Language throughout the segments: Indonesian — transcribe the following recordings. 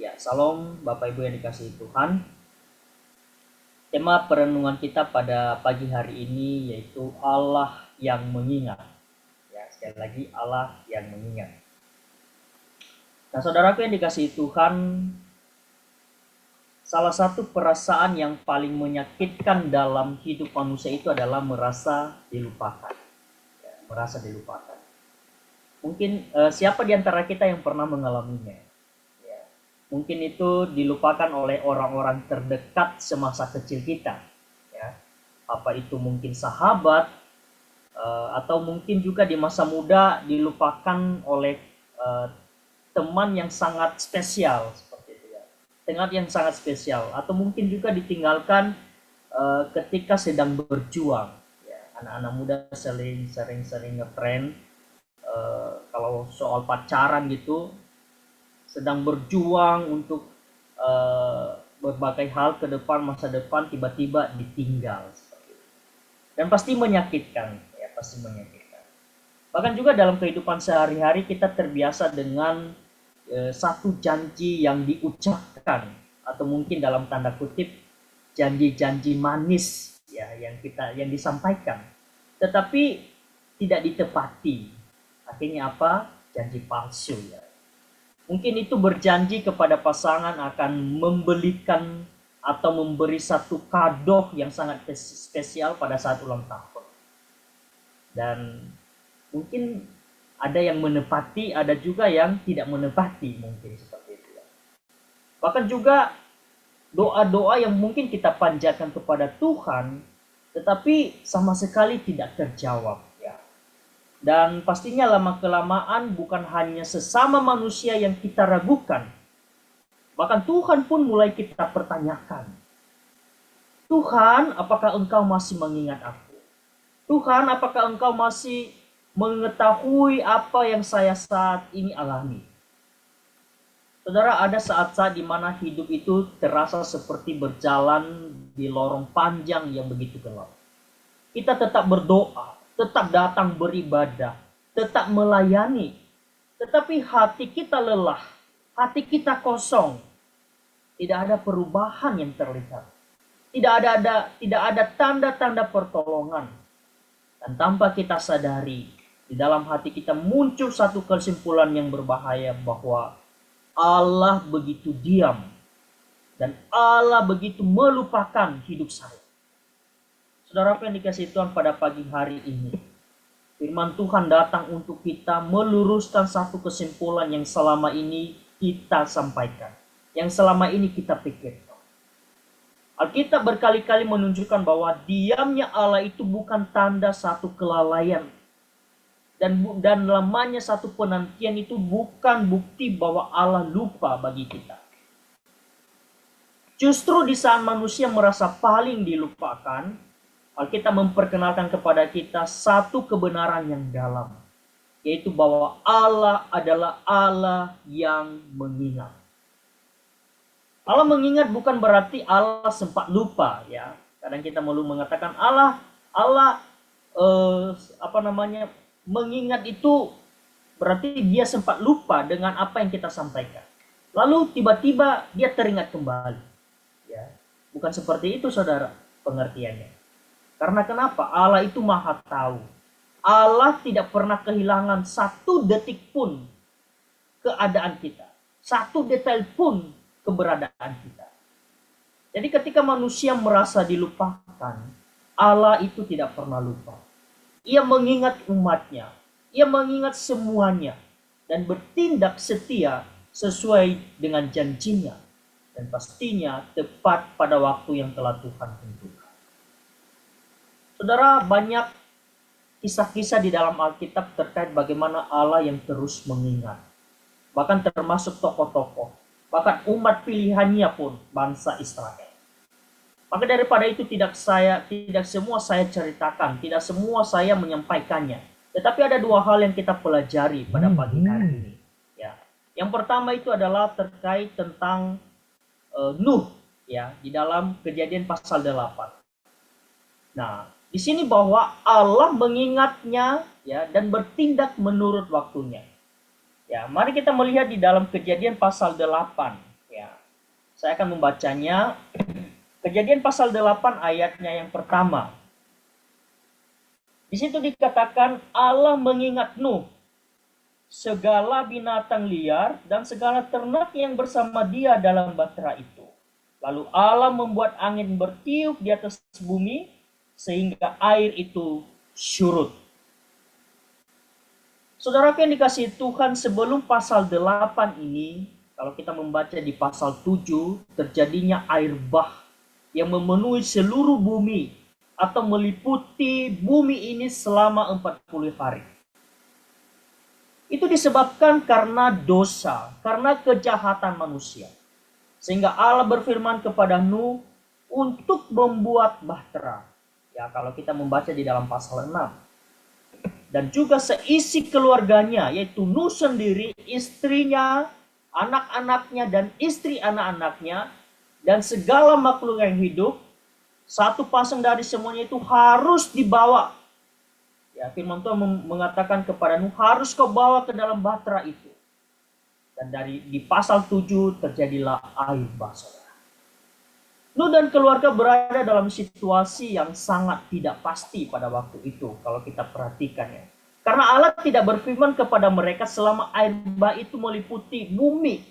Ya, salam Bapak Ibu yang dikasihi Tuhan. Tema perenungan kita pada pagi hari ini yaitu Allah yang mengingat. Ya, sekali lagi Allah yang mengingat. Nah, saudaraku yang dikasihi Tuhan, salah satu perasaan yang paling menyakitkan dalam hidup manusia itu adalah merasa dilupakan. Ya, merasa dilupakan. Mungkin siapa di antara kita yang pernah mengalaminya? Ya, mungkin itu dilupakan oleh orang-orang terdekat semasa kecil kita, ya. Apa itu mungkin sahabat, atau mungkin juga di masa muda dilupakan oleh teman yang sangat spesial seperti itu, ya. Teman yang sangat spesial, atau mungkin juga ditinggalkan ketika sedang berjuang, ya. Anak-anak muda sering ngetrend kalau soal pacaran gitu, sedang berjuang untuk berbagai hal ke depan, masa depan, tiba-tiba ditinggal seperti itu. Dan pasti menyakitkan, ya, pasti menyakitkan. Bahkan juga dalam kehidupan sehari-hari kita terbiasa dengan satu janji yang diucapkan, atau mungkin dalam tanda kutip janji-janji manis, ya, yang disampaikan, tetapi tidak ditepati. Akhirnya apa? Janji palsu, ya. Mungkin itu berjanji kepada pasangan akan membelikan atau memberi satu kado yang sangat spesial pada saat ulang tahun. Dan mungkin ada yang menepati, ada juga yang tidak menepati, mungkin seperti itu. Bahkan juga doa-doa yang mungkin kita panjatkan kepada Tuhan, tetapi sama sekali tidak terjawab. Dan pastinya lama-kelamaan bukan hanya sesama manusia yang kita ragukan, bahkan Tuhan pun mulai kita pertanyakan. Tuhan, apakah Engkau masih mengingat aku? Tuhan, apakah Engkau masih mengetahui apa yang saya saat ini alami? Saudara, ada saat-saat di mana hidup itu terasa seperti berjalan di lorong panjang yang begitu gelap. Kita tetap berdoa, tetap datang beribadah, tetap melayani, tetapi hati kita lelah, hati kita kosong, tidak ada perubahan yang terlihat, tidak ada tanda-tanda pertolongan. Dan tanpa kita sadari, di dalam hati kita muncul satu kesimpulan yang berbahaya bahwa Allah begitu diam dan Allah begitu melupakan hidup saya. Saudara yang dikasihi Tuhan, pada pagi hari ini firman Tuhan datang untuk kita meluruskan satu kesimpulan yang selama ini kita sampaikan, yang selama ini kita pikirkan. Alkitab berkali-kali menunjukkan bahwa diamnya Allah itu bukan tanda satu kelalaian, dan lamanya satu penantian itu bukan bukti bahwa Allah lupa bagi kita. Justru di saat manusia merasa paling dilupakan, Alkitab memperkenalkan kepada kita satu kebenaran yang dalam, yaitu bahwa Allah adalah Allah yang mengingat. Allah mengingat bukan berarti Allah sempat lupa, ya. Kadang kita malu mengatakan Allah mengingat itu berarti dia sempat lupa dengan apa yang kita sampaikan. Lalu tiba-tiba dia teringat kembali. Ya. Bukan seperti itu, saudara, pengertiannya. Karena kenapa? Allah itu maha tahu. Allah tidak pernah kehilangan satu detik pun keadaan kita. Satu detail pun keberadaan kita. Jadi ketika manusia merasa dilupakan, Allah itu tidak pernah lupa. Ia mengingat umatnya. Ia mengingat semuanya. Dan bertindak setia sesuai dengan janjinya. Dan pastinya tepat pada waktu yang telah Tuhan tentukan. Saudara, banyak kisah-kisah di dalam Alkitab terkait bagaimana Allah yang terus mengingat. Bahkan termasuk tokoh-tokoh. Bahkan umat pilihannya pun, bangsa Israel. Maka daripada itu tidak semua saya ceritakan, tidak semua saya menyampaikannya. Tetapi ada dua hal yang kita pelajari pada pagi hari ini. Ya. Yang pertama itu adalah terkait tentang Nuh, ya, di dalam Kejadian pasal 8. Nah, di sini bahwa Allah mengingatnya, ya, dan bertindak menurut waktunya. Ya, mari kita melihat di dalam Kejadian pasal 8, ya. Saya akan membacanya. Kejadian pasal 8 ayatnya yang pertama. Di situ dikatakan Allah mengingat Nuh, segala binatang liar dan segala ternak yang bersama dia dalam bahtera itu. Lalu Allah membuat angin bertiup di atas bumi sehingga air itu surut. Saudara yang dikasihi Tuhan, sebelum pasal 8 ini, kalau kita membaca di pasal 7, terjadinya air bah yang memenuhi seluruh bumi atau meliputi bumi ini selama 40 hari. Itu disebabkan karena dosa, karena kejahatan manusia. Sehingga Allah berfirman kepada Nuh untuk membuat bahtera. Ya, kalau kita membaca di dalam pasal 6. Dan juga seisi keluarganya, yaitu Nuh sendiri, istrinya, anak-anaknya, dan istri anak-anaknya, dan segala makhluk yang hidup, satu pasang dari semuanya itu harus dibawa. Ya, firman Tuhan mengatakan kepada Nuh, harus kau bawa ke dalam bahtera itu. Dan di pasal 7 terjadilah air bah, saudara. Nuh dan keluarga berada dalam situasi yang sangat tidak pasti pada waktu itu, kalau kita perhatikan ya. Karena Allah tidak berfirman kepada mereka selama air bah itu meliputi bumi.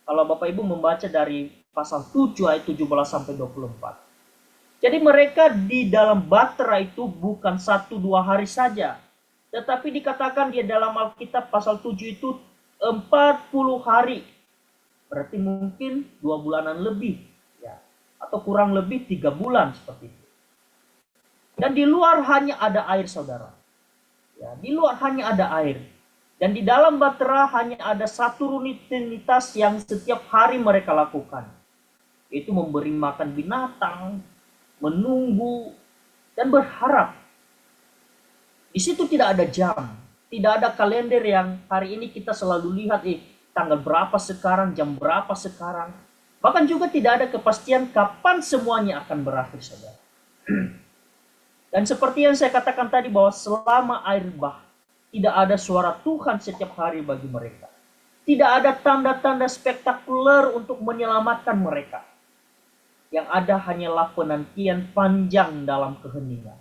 Kalau Bapak Ibu membaca dari pasal 7 ayat 17 sampai 24. Jadi mereka di dalam bahtera itu bukan 1-2 hari saja. Tetapi dikatakan di dalam Alkitab pasal 7 itu 40 hari. Berarti mungkin 2 bulanan lebih. Atau kurang lebih 3 bulan seperti itu. Dan di luar hanya ada air, saudara. Ya, di luar hanya ada air. Dan di dalam bahtera hanya ada satu rutinitas yang setiap hari mereka lakukan. Itu memberi makan binatang, menunggu, dan berharap. Di situ tidak ada jam. Tidak ada kalender yang hari ini kita selalu lihat, tanggal berapa sekarang, jam berapa sekarang. Bahkan juga tidak ada kepastian kapan semuanya akan berakhir, saudara. Dan seperti yang saya katakan tadi bahwa selama air bah, tidak ada suara Tuhan setiap hari bagi mereka. Tidak ada tanda-tanda spektakuler untuk menyelamatkan mereka. Yang ada hanyalah penantian panjang dalam keheningan.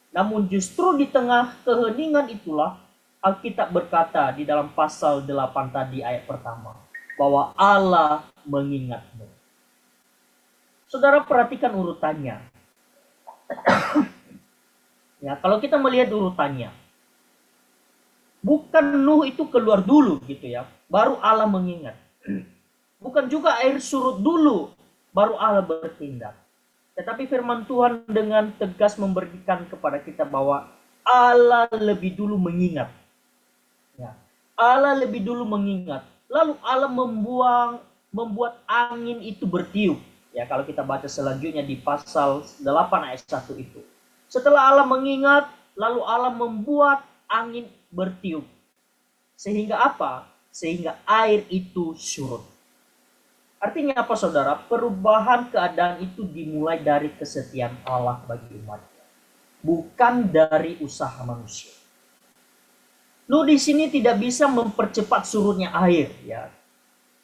Namun justru di tengah keheningan itulah Alkitab berkata di dalam pasal 8 tadi ayat pertama, bahwa Allah mengingatmu. Saudara perhatikan urutannya. Ya, kalau kita melihat urutannya, bukan Nuh itu keluar dulu gitu ya, baru Allah mengingat. Bukan juga air surut dulu, baru Allah bertindak. Tetapi firman Tuhan dengan tegas memberikan kepada kita bahwa Allah lebih dulu mengingat. Ya, Allah lebih dulu mengingat. Lalu Allah membuat angin itu bertiup. Ya, kalau kita baca selanjutnya di pasal 8 ayat 1 itu. Setelah Allah mengingat, lalu Allah membuat angin bertiup. Sehingga apa? Sehingga air itu surut. Artinya apa, saudara? Perubahan keadaan itu dimulai dari kesetiaan Allah bagi umatnya. Bukan dari usaha manusia. Nuh di sini tidak bisa mempercepat surutnya air, ya.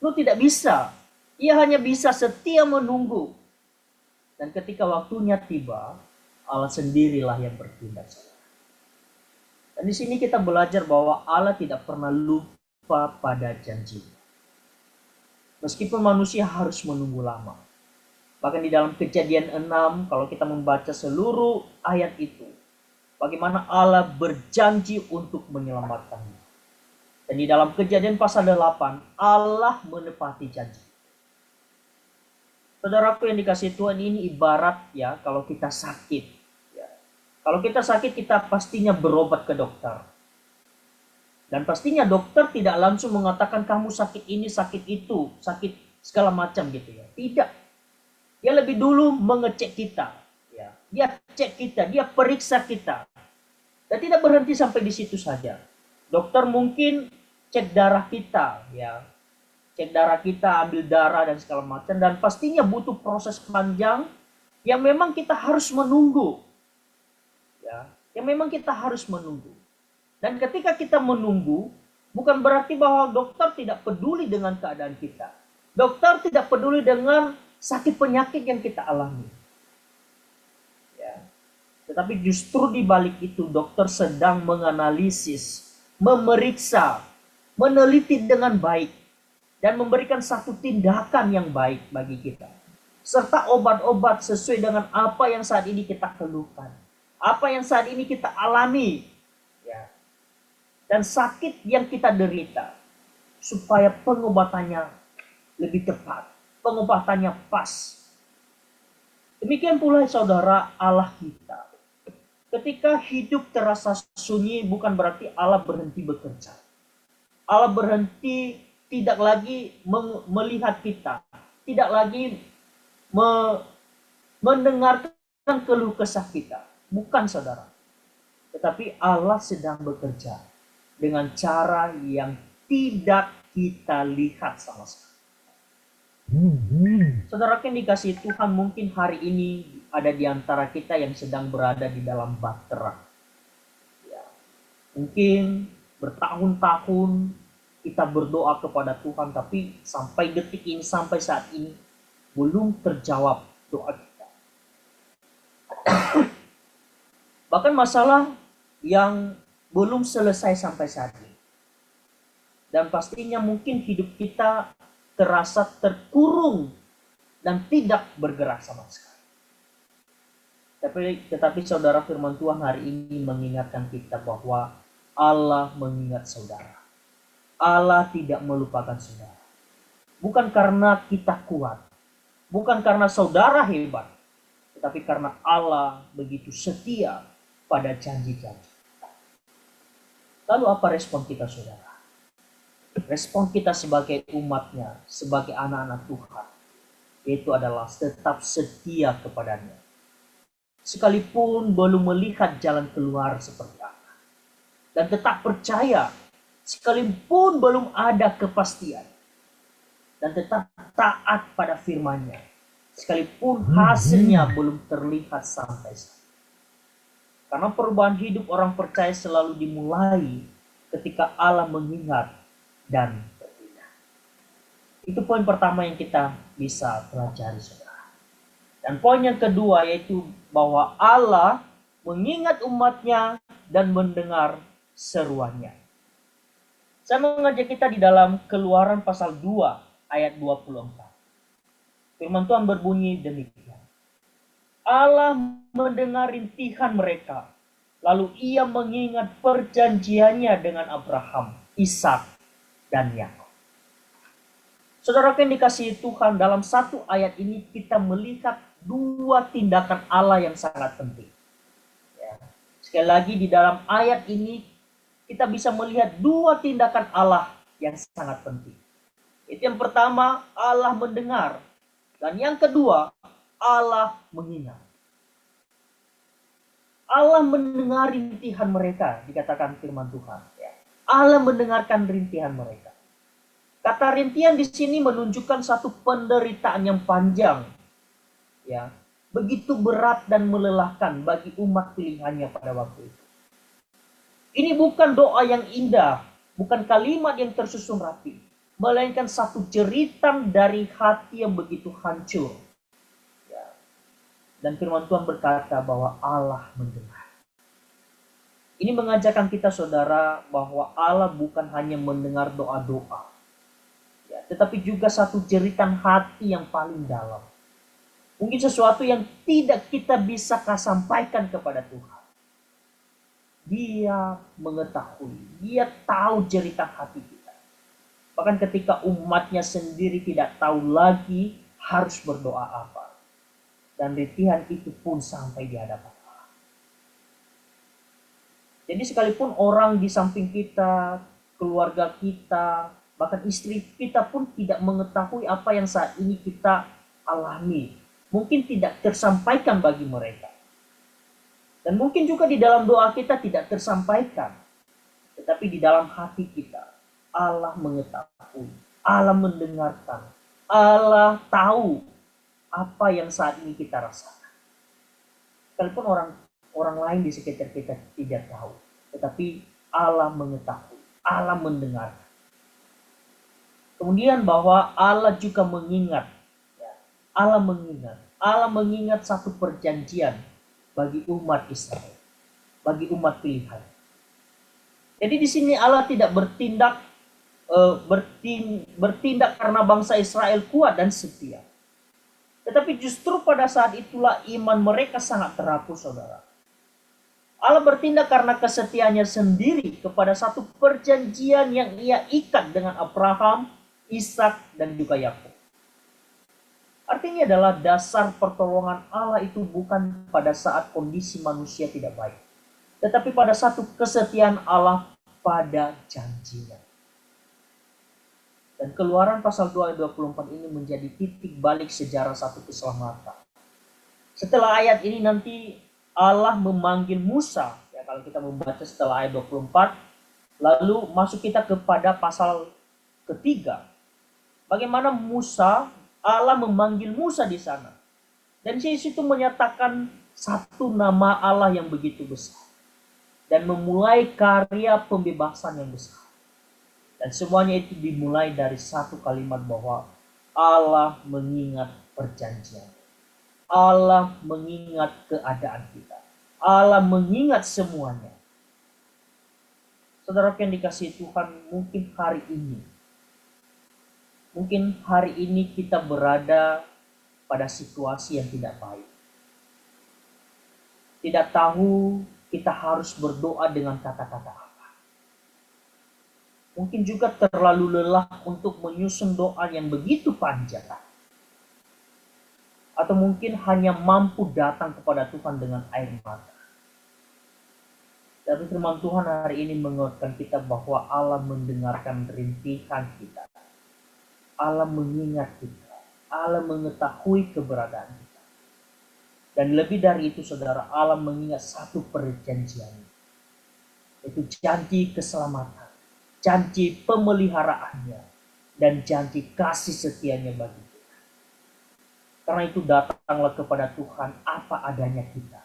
Nuh tidak bisa. Ia hanya bisa setia menunggu. Dan ketika waktunya tiba, Allah sendirilah yang bertindak. Dan di sini kita belajar bahwa Allah tidak pernah lupa pada janji. Meskipun manusia harus menunggu lama. Bahkan di dalam Kejadian 6, kalau kita membaca seluruh ayat itu, bagaimana Allah berjanji untuk menyelamatkannya. Dan di dalam Kejadian pasal 8, Allah menepati janji. Saudaraku yang dikasihi Tuhan, ini ibarat ya kalau kita sakit. Ya. Kalau kita sakit, kita pastinya berobat ke dokter. Dan pastinya dokter tidak langsung mengatakan kamu sakit ini, sakit itu, sakit segala macam gitu ya. Tidak. Dia lebih dulu mengecek kita. Ya. Dia cek kita, dia periksa kita. Dan tidak berhenti sampai di situ saja. Dokter mungkin cek darah kita, ya, cek darah kita, ambil darah dan segala macam, dan pastinya butuh proses panjang yang memang kita harus menunggu, ya, yang memang kita harus menunggu. Dan ketika kita menunggu, bukan berarti bahwa dokter tidak peduli dengan keadaan kita. Dokter tidak peduli dengan sakit penyakit yang kita alami. Ya. Tetapi justru di balik itu dokter sedang menganalisis, memeriksa, meneliti dengan baik, dan memberikan satu tindakan yang baik bagi kita. Serta obat-obat sesuai dengan apa yang saat ini kita keluhkan. Apa yang saat ini kita alami. Ya. Dan sakit yang kita derita. Supaya pengobatannya lebih tepat, pengobatannya pas. Demikian pula saudara, Allah kita. Ketika hidup terasa sunyi, bukan berarti Allah berhenti bekerja. Allah berhenti tidak lagi melihat kita, tidak lagi mendengarkan keluh kesah kita. Bukan saudara. Tetapi Allah sedang bekerja dengan cara yang tidak kita lihat sama sekali. Saudara yang dikasih Tuhan, mungkin hari ini ada di antara kita yang sedang berada di dalam bahtera. Ya. Mungkin bertahun-tahun kita berdoa kepada Tuhan, tapi sampai detik ini, sampai saat ini, belum terjawab doa kita. Bahkan masalah yang belum selesai sampai saat ini. Dan pastinya mungkin hidup kita terasa terkurung dan tidak bergerak sama sekali. Tetapi saudara, firman Tuhan hari ini mengingatkan kita bahwa Allah mengingat saudara. Allah tidak melupakan saudara. Bukan karena kita kuat, bukan karena saudara hebat, tetapi karena Allah begitu setia pada janji-janji. Lalu apa respon kita saudara? Respon kita sebagai umatnya, sebagai anak-anak Tuhan, yaitu adalah tetap setia kepadanya. Sekalipun belum melihat jalan keluar seperti apa. Dan tetap percaya, sekalipun belum ada kepastian. Dan tetap taat pada firman-Nya, sekalipun hasilnya belum terlihat sampai saat. Karena perubahan hidup orang percaya selalu dimulai ketika Allah mengingat dan berpindah. Itu poin pertama yang kita bisa pelajari saudara. Dan poin yang kedua yaitu bahwa Allah mengingat umatnya dan mendengar seruannya. Saya mengajak kita di dalam Keluaran pasal 2 ayat 24. Firman Tuhan berbunyi demikian. Allah mendengar rintihan mereka, lalu ia mengingat perjanjiannya dengan Abraham, Ishak, dan Yakub. Saudara yang dikasihi Tuhan, dalam satu ayat ini kita melihat dua tindakan Allah yang sangat penting. Ya. Sekali lagi di dalam ayat ini kita bisa melihat dua tindakan Allah yang sangat penting. Itu yang pertama, Allah mendengar, dan yang kedua, Allah mengingat. Allah mendengar rintihan mereka, dikatakan firman Tuhan. Ya. Allah mendengarkan rintihan mereka. Kata rintihan di sini menunjukkan satu penderitaan yang panjang, ya, begitu berat dan melelahkan bagi umat pilihannya pada waktu itu. Ini bukan doa yang indah, bukan kalimat yang tersusun rapi, melainkan satu jeritan dari hati yang begitu hancur. Ya. Dan firman Tuhan berkata bahwa Allah mendengar. Ini mengajarkan kita saudara bahwa Allah bukan hanya mendengar doa-doa, ya, tetapi juga satu jeritan hati yang paling dalam. Mungkin sesuatu yang tidak kita bisa sampaikan kepada Tuhan. Dia mengetahui, dia tahu jeritan hati kita. Bahkan ketika umatnya sendiri tidak tahu lagi harus berdoa apa. Dan rintihan itu pun sampai di hadapan. Jadi sekalipun orang di samping kita, keluarga kita, bahkan istri kita pun tidak mengetahui apa yang saat ini kita alami. Mungkin tidak tersampaikan bagi mereka. Dan mungkin juga di dalam doa kita tidak tersampaikan. Tetapi di dalam hati kita, Allah mengetahui, Allah mendengarkan, Allah tahu apa yang saat ini kita rasakan. Sekalipun orang lain di sekitar kita tidak tahu, tetapi Allah mengetahui, Allah mendengar. Kemudian bahwa Allah juga mengingat, ya, Allah mengingat satu perjanjian bagi umat Israel, bagi umat pilihan. Jadi di sini Allah tidak bertindak karena bangsa Israel kuat dan setia. Tetapi justru pada saat itulah iman mereka sangat terhapus, saudara. Allah bertindak karena kesetiaannya sendiri kepada satu perjanjian yang ia ikat dengan Abraham, Ishak, dan juga Yakub. Artinya adalah dasar pertolongan Allah itu bukan pada saat kondisi manusia tidak baik, tetapi pada satu kesetiaan Allah pada janjinya. Dan Keluaran pasal 2 ayat 24 ini menjadi titik balik sejarah satu keselamatan. Setelah ayat ini nanti Allah memanggil Musa, ya kalau kita membaca setelah ayat 24, lalu masuk kita kepada pasal ketiga. Bagaimana Allah memanggil Musa di sana. Dan di situ menyatakan satu nama Allah yang begitu besar. Dan memulai karya pembebasan yang besar. Dan semuanya itu dimulai dari satu kalimat bahwa Allah mengingat perjanjian. Allah mengingat keadaan kita. Allah mengingat semuanya. Saudara yang dikasihi Tuhan, mungkin hari ini kita berada pada situasi yang tidak baik. Tidak tahu kita harus berdoa dengan kata-kata apa. Mungkin juga terlalu lelah untuk menyusun doa yang begitu panjang. Atau mungkin hanya mampu datang kepada Tuhan dengan air mata. Tapi firman Tuhan hari ini mengingatkan kita bahwa Allah mendengarkan rintihan kita. Allah mengingat kita. Allah mengetahui keberadaan kita. Dan lebih dari itu, saudara, Allah mengingat satu perjanjian. Itu janji keselamatan, janji pemeliharaannya, dan janji kasih setianya bagi kita. Karena itu datanglah kepada Tuhan apa adanya kita.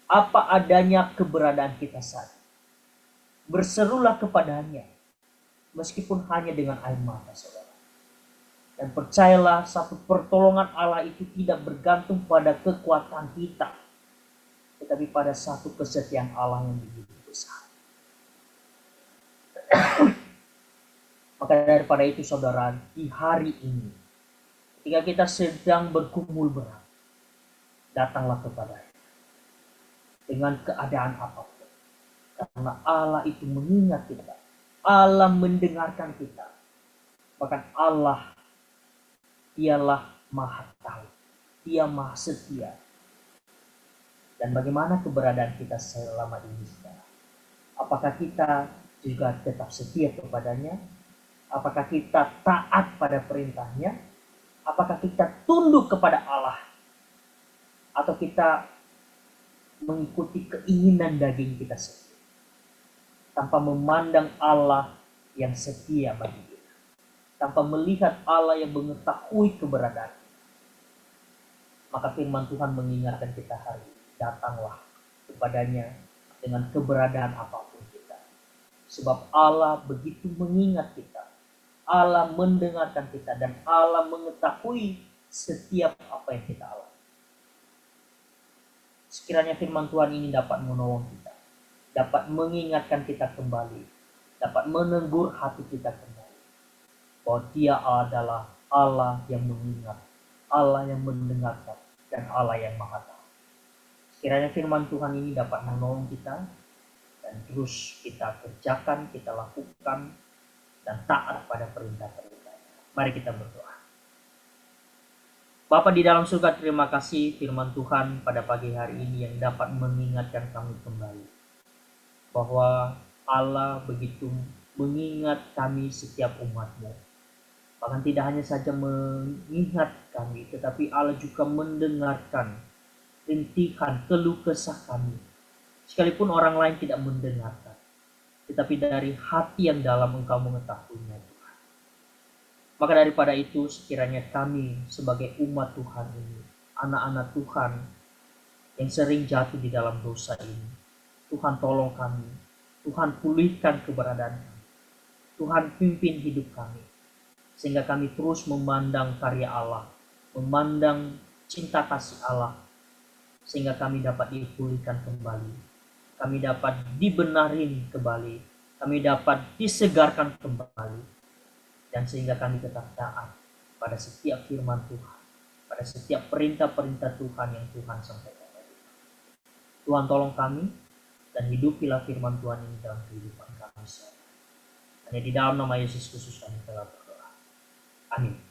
Apa adanya keberadaan kita saat ini. Berserulah kepadanya, meskipun hanya dengan air mata, saudara. Dan percayalah, satu pertolongan Allah itu tidak bergantung pada kekuatan kita, tetapi pada satu kesetiaan Allah yang begitu besar. Maka daripada itu, saudara, di hari ini, ketika kita sedang bergumul berat, datanglah kepadanya dengan keadaan apapun. Karena Allah itu mengingat kita. Allah mendengarkan kita. Bahkan Allah, Dialah Maha Tahu. Dia Maha Setia. Dan bagaimana keberadaan kita selama ini, saudara? Apakah kita juga tetap setia kepadanya? Apakah kita taat pada perintahnya? Apakah kita tunduk kepada Allah? Atau kita mengikuti keinginan daging kita sendiri, tanpa memandang Allah yang setia bagi kita, tanpa melihat Allah yang mengetahui keberadaan. Maka firman Tuhan mengingatkan kita hari ini, datanglah kepadanya dengan keberadaan apapun kita. Sebab Allah begitu mengingat kita, Allah mendengarkan kita, dan Allah mengetahui setiap apa yang kita alami. Sekiranya firman Tuhan ini dapat menolong kita, dapat mengingatkan kita kembali, dapat menegur hati kita kembali, bahwa Dia adalah Allah yang mengingat, Allah yang mendengarkan, dan Allah yang Maha Tahu. Sekiranya firman Tuhan ini dapat menolong kita, dan terus kita kerjakan, kita lakukan, dan taat pada perintah-perintahnya. Mari kita berdoa. Bapa di dalam surga, terima kasih firman Tuhan pada pagi hari ini yang dapat mengingatkan kami kembali bahwa Allah begitu mengingat kami setiap umat-Mu. Bahkan tidak hanya saja mengingat kami, tetapi Allah juga mendengarkan rintihan keluh kesah kami. Sekalipun orang lain tidak mendengarkan, tetapi dari hati yang dalam Engkau mengetahuinya. Maka daripada itu, sekiranya kami sebagai umat Tuhan ini, anak-anak Tuhan yang sering jatuh di dalam dosa ini, Tuhan tolong kami, Tuhan pulihkan keberadaan kami, Tuhan pimpin hidup kami, sehingga kami terus memandang karya Allah, memandang cinta kasih Allah, sehingga kami dapat dipulihkan kembali, kami dapat dibenarin kembali, kami dapat disegarkan kembali, dan sehingga kami tetap taat pada setiap firman Tuhan, pada setiap perintah-perintah Tuhan yang Tuhan sampaikan. Tuhan tolong kami, dan hidupilah firman Tuhan ini dalam kehidupan kami semua. Hanya di dalam nama Yesus Kristus kami telah berdoa. Amin.